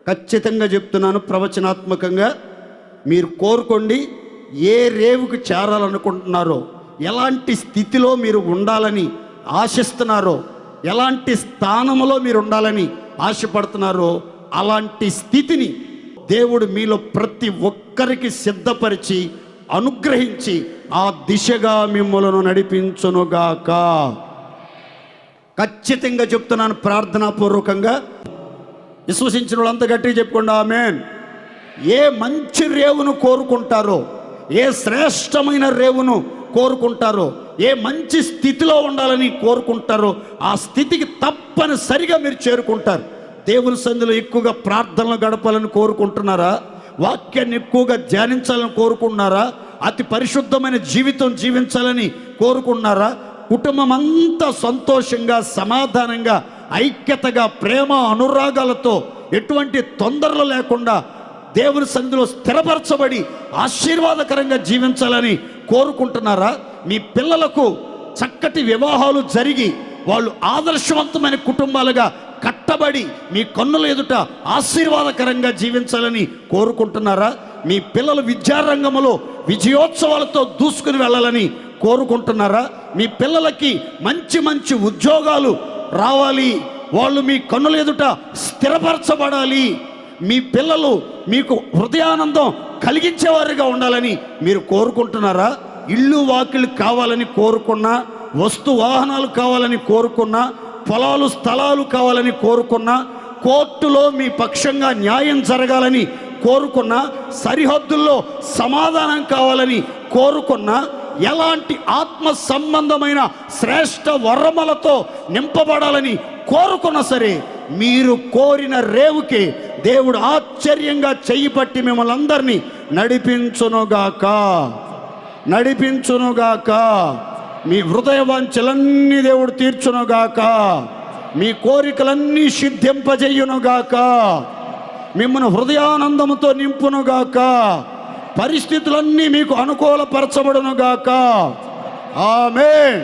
ఖచ్చితంగా చెప్తున్నాను, ప్రవచనాత్మకంగా మీరు కోరుకోండి. ఏ రేవుకు చేరాలనుకుంటున్నారో, ఎలాంటి స్థితిలో మీరు ఉండాలని ఆశిస్తున్నారో, ఎలాంటి స్థానంలో మీరు ఉండాలని ఆశపడుతున్నారో, అలాంటి స్థితిని దేవుడు మీలో ప్రతి ఒక్కరికి సిద్ధపరిచి అనుగ్రహించి ఆ దిశగా మిమ్మలను నడిపించునుగాక. ఖచ్చితంగా చెప్తున్నాను, ప్రార్థనాపూర్వకంగా. విశ్వసించిన వాళ్ళంతా గట్టిగా చెప్పుకోండి ఆమేన్. ఏ మంచి రేవును కోరుకుంటారో, ఏ శ్రేష్టమైన రేవును కోరుకుంటారో, ఏ మంచి స్థితిలో ఉండాలని కోరుకుంటారో, ఆ స్థితికి తప్పనిసరిగా మీరు చేరుకుంటారు. దేవుని సన్నిధిలో ఎక్కువగా ప్రార్థనలు గడపాలని కోరుకుంటున్నారా? వాక్యాన్ని ఎక్కువగా ధ్యానించాలని కోరుకుంటున్నారా? అతి పరిశుద్ధమైన జీవితం జీవించాలని కోరుకుంటున్నారా? కుటుంబం అంతా సంతోషంగా, సమాధానంగా, ఐక్యతగా, ప్రేమ అనురాగాలతో, ఎటువంటి తొందరలు లేకుండా దేవుని సన్నిధిలో స్థిరపరచబడి ఆశీర్వాదకరంగా జీవించాలని కోరుకుంటున్నారా? మీ పిల్లలకు చక్కటి వివాహాలు జరిగి వాళ్ళు ఆదర్శవంతమైన కుటుంబాలుగా కట్టబడి మీ కన్నుల ఎదుట ఆశీర్వాదకరంగా జీవించాలని కోరుకుంటున్నారా? మీ పిల్లలు విద్యారంగంలో విజయోత్సవాలతో దూసుకుని వెళ్ళాలని కోరుకుంటున్నారా? మీ పిల్లలకి మంచి మంచి ఉద్యోగాలు రావాలి, వాళ్ళు మీ కన్నుల ఎదుట స్థిరపరచబడాలి, మీ పిల్లలు మీకు హృదయానందం కలిగించేవారుగా ఉండాలని మీరు కోరుకుంటున్నారా? ఇల్లు వాకిళ్ళు కావాలని కోరుకున్నా, వస్తు వాహనాలు కావాలని కోరుకున్నా, పొలాలు స్థలాలు కావాలని కోరుకున్నా, కోర్టులో మీ పక్షంగా న్యాయం జరగాలని కోరుకున్నా, సరిహద్దుల్లో సమాధానం కావాలని కోరుకున్నా, ఎలాంటి ఆత్మ సంబంధమైన శ్రేష్ఠ వరములతో నింపబడాలని కోరుకున్నా సరే, మీరు కోరిన రేవుకి దేవుడు ఆశ్చర్యంగా చెయ్యి పట్టి మిమ్మల్ని అందరినీ నడిపించునుగాక, నడిపించునుగాక. మీ హృదయవాంఛలన్నీ దేవుడు తీర్చునుగాక, మీ కోరికలన్నీ సిద్ధింపజేయునుగాక, మిమ్మల్ని హృదయానందముతో నింపునుగాక, పరిస్థితులన్నీ మీకు అనుకూలపరచబడునుగాక. ఆమేన్.